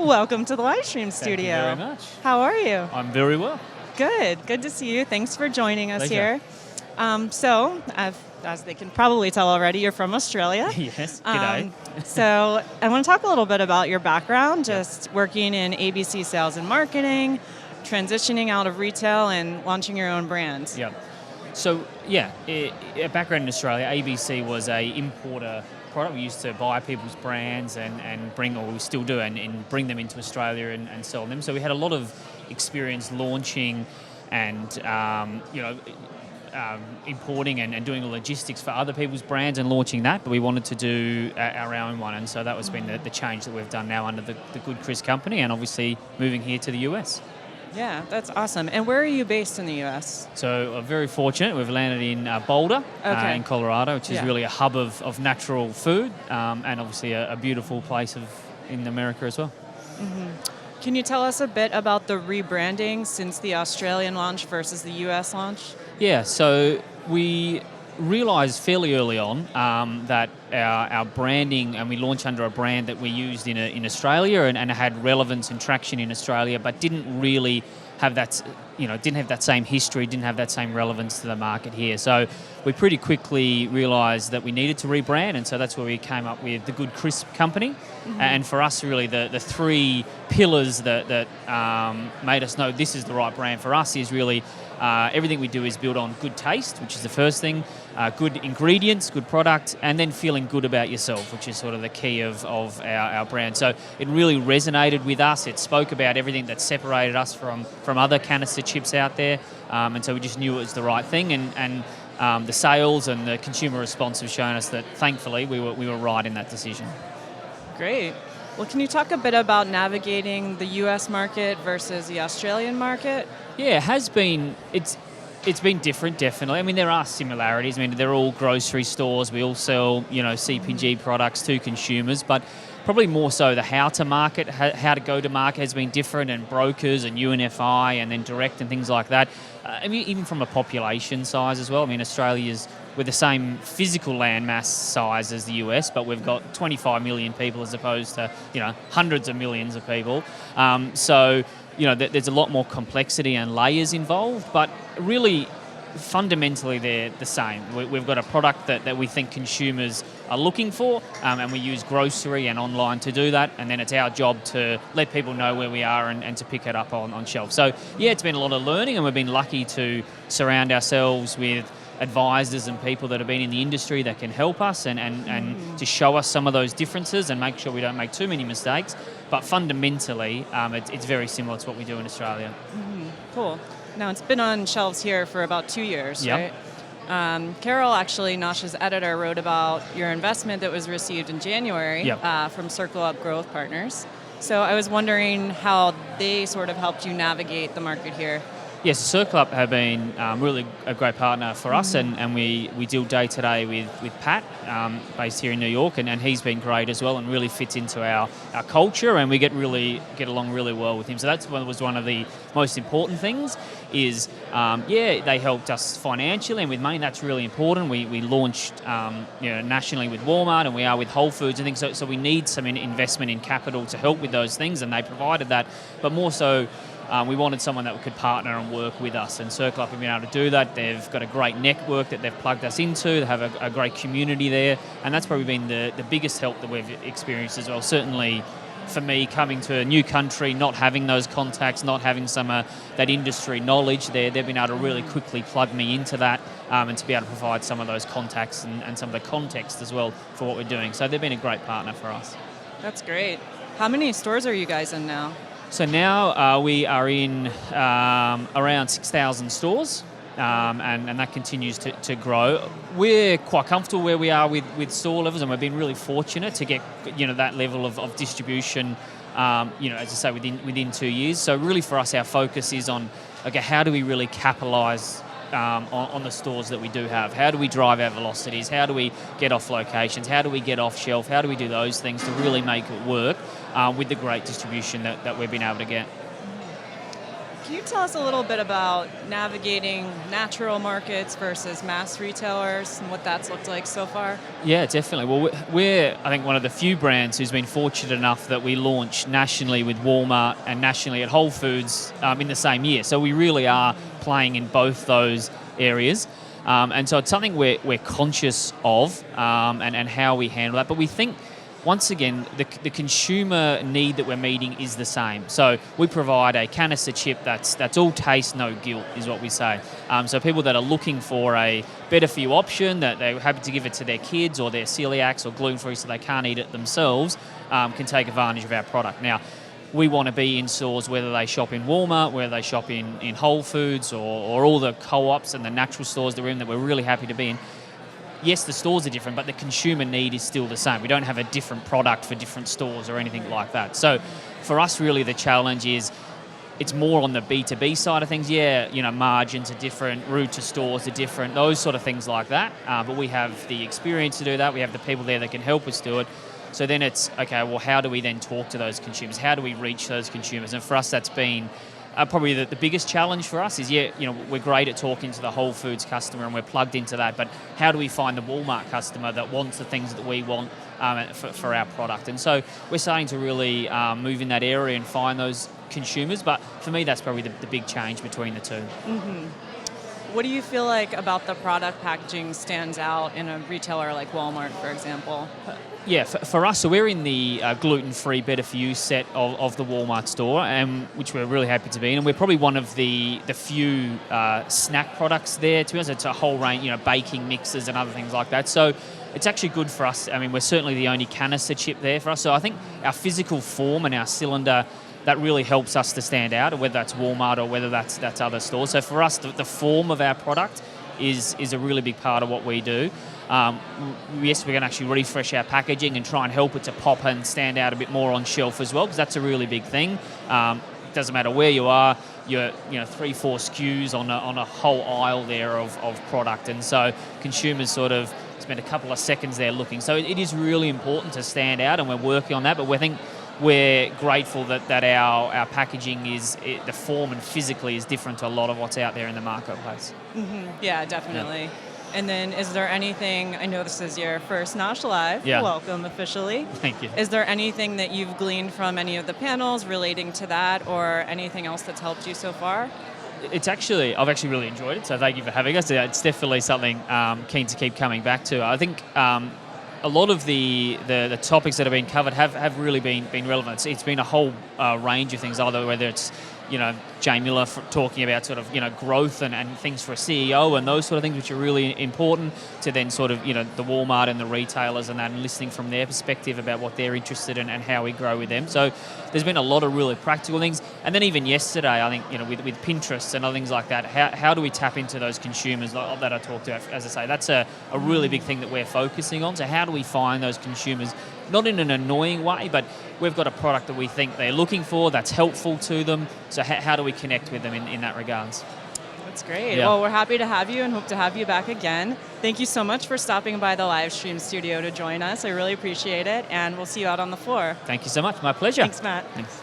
Welcome to the Livestream Studio. Thank you very much. How are you? I'm very well. Good to see you. Thanks for joining us Pleasure. here. As they can probably tell already, you're from Australia. Yes, g'day. So I want to talk a little bit about your background, just working in ABC sales and marketing, transitioning out of retail and launching your own brand. Yep. So, a background in Australia, ABC was a importer product. We used to buy people's brands and bring, or we still do, and bring them into Australia and sell them. So we had a lot of experience launching and, importing and doing the logistics for other people's brands and launching that, but we wanted to do our own one, and so that was been the change that we've done now under the Good Chris company, and obviously moving here to the US. Yeah, that's awesome. And where are you based in the US? So very fortunate. We've landed in Boulder, in Colorado, which is really a hub of natural food, and obviously a beautiful place in America as well. Mm-hmm. Can you tell us a bit about the rebranding since the Australian launch versus the US launch? Yeah, so we realised fairly early on that our branding, and we launched under a brand that we used in Australia and had relevance and traction in Australia, but didn't really have that, didn't have that same history, didn't have that same relevance to the market here. So we pretty quickly realised that we needed to rebrand, and so that's where we came up with the Good Crisp company. Mm-hmm. And for us, really, the three pillars that made us know this is the right brand for us is really everything we do is built on good taste, which is the first thing, good ingredients, good product, and then feeling good about yourself, which is sort of the key of our brand. So it really resonated with us. It spoke about everything that separated us from other canister chips out there, and so we just knew it was the right thing, and the sales and the consumer response have shown us that thankfully we were right in that decision. Great. Well, can you talk a bit about navigating the US market versus the Australian market? Yeah, it has been. It's been different, definitely. I mean, there are similarities. I mean, they're all grocery stores. We all sell, CPG products to consumers, but probably more so the how to market, how to go to market has been different, and brokers and UNFI and then direct and things like that. I mean, even from a population size as well. I mean, we're the same physical landmass size as the US, but we've got 25 million people as opposed to, hundreds of millions of people. There's a lot more complexity and layers involved, but really, fundamentally, they're the same. We've got a product that we think consumers are looking for, and we use grocery and online to do that, and then it's our job to let people know where we are and to pick it up on shelf. So, it's been a lot of learning, and we've been lucky to surround ourselves with advisors and people that have been in the industry that can help us and to show us some of those differences and make sure we don't make too many mistakes. But fundamentally, it's very similar to what we do in Australia. Mm-hmm. Cool. Now, it's been on shelves here for about 2 years, yep. right? Carol, actually, NOSH's editor, wrote about your investment that was received in January from CircleUp Growth Partners. So I was wondering how they sort of helped you navigate the market here. Yes, CircleUp have been really a great partner for us, and we deal day to day with Pat, based here in New York, and he's been great as well and really fits into our culture, and we get along really well with him. So that was one of the most important things is, they helped us financially and with money. That's really important. We launched nationally with Walmart, and we are with Whole Foods and things, so we need some investment in capital to help with those things, and they provided that, but more so, we wanted someone that could partner and work with us, and CircleUp have been able to do that. They've got a great network that they've plugged us into. They have a great community there, and that's probably been the biggest help that we've experienced as well. Certainly for me, coming to a new country, not having those contacts, not having some that industry knowledge there, they've been able to really quickly plug me into that, and to be able to provide some of those contacts and some of the context as well for what we're doing. So they've been a great partner for us. That's great. How many stores are you guys in now? So now we are in around 6,000 stores, and that continues to grow. We're quite comfortable where we are with store levels, and we've been really fortunate to get that level of distribution, as I say, within 2 years. So really for us, our focus is on, how do we really capitalise on the stores that we do have? How do we drive our velocities? How do we get off locations? How do we get off shelf? How do we do those things to really make it work with the great distribution that we've been able to get? Can you tell us a little bit about navigating natural markets versus mass retailers and what that's looked like so far? Yeah, definitely. Well, we're, I think, one of the few brands who's been fortunate enough that we launched nationally with Walmart and nationally at Whole Foods in the same year. So we really are playing in both those areas. And so it's something we're conscious of and how we handle that. But we think, once again, the consumer need that we're meeting is the same. So we provide a canister chip that's all taste, no guilt, is what we say. So people that are looking for a better for you option, that they're happy to give it to their kids or their celiacs or gluten-free so they can't eat it themselves, can take advantage of our product. Now, we want to be in stores whether they shop in Walmart, whether they shop in Whole Foods or all the co-ops and the natural stores that we're in that we're really happy to be in. Yes, the stores are different, but the consumer need is still the same. We don't have a different product for different stores or anything like that. So for us, really, the challenge is it's more on the B2B side of things. Yeah, margins are different, route to stores are different, those sort of things like that. But we have the experience to do that. We have the people there that can help us do it. So then it's, okay, well, how do we then talk to those consumers? How do we reach those consumers? And for us, that's been probably the biggest challenge for us is, we're great at talking to the Whole Foods customer and we're plugged into that, but how do we find the Walmart customer that wants the things that we want for our product? And so we're starting to really move in that area and find those consumers, but for me, that's probably the big change between the two. Mm-hmm. What do you feel like about the product packaging stands out in a retailer like Walmart, for example? Yeah, for us, so we're in the gluten-free, better-for-you set of the Walmart store, which we're really happy to be in. And we're probably one of the few snack products there. To be honest, it's a whole range, baking mixes and other things like that. So it's actually good for us. I mean, we're certainly the only canister chip there for us. So I think our physical form and our cylinder, that really helps us to stand out, whether that's Walmart or whether that's other stores. So for us, the form of our product is a really big part of what we do. Yes, we're going to actually refresh our packaging and try and help it to pop and stand out a bit more on shelf as well, because that's a really big thing. It doesn't matter where you are, you're 3-4 SKUs on a whole aisle there of product, and so consumers sort of spend a couple of seconds there looking. So it is really important to stand out, and we're working on that. But we're grateful that our packaging the form and physically is different to a lot of what's out there in the marketplace. Mm-hmm. Yeah, definitely. Yeah. And then is there anything, I know this is your first NOSH Live, welcome officially. Thank you. Is there anything that you've gleaned from any of the panels relating to that or anything else that's helped you so far? I've actually really enjoyed it, so thank you for having us. It's definitely something keen to keep coming back to. I think a lot of the topics that have been covered have really been relevant. It's been a whole range of things, either whether it's Jay Miller talking about sort of growth and things for a CEO and those sort of things which are really important, to then sort of the Walmart and the retailers and that, and listening from their perspective about what they're interested in and how we grow with them. So there's been a lot of really practical things. And then even yesterday, I think with Pinterest and other things like that, how do we tap into those consumers that I talked about? As I say, that's a really big thing that we're focusing on. So how do we find those consumers, not in an annoying way, but we've got a product that we think they're looking for, that's helpful to them. So how do we connect with them in that regards? That's great. Yeah. Well, we're happy to have you and hope to have you back again. Thank you so much for stopping by the Livestream Studio to join us. I really appreciate it, and we'll see you out on the floor. Thank you so much. My pleasure. Thanks, Matt. Thanks.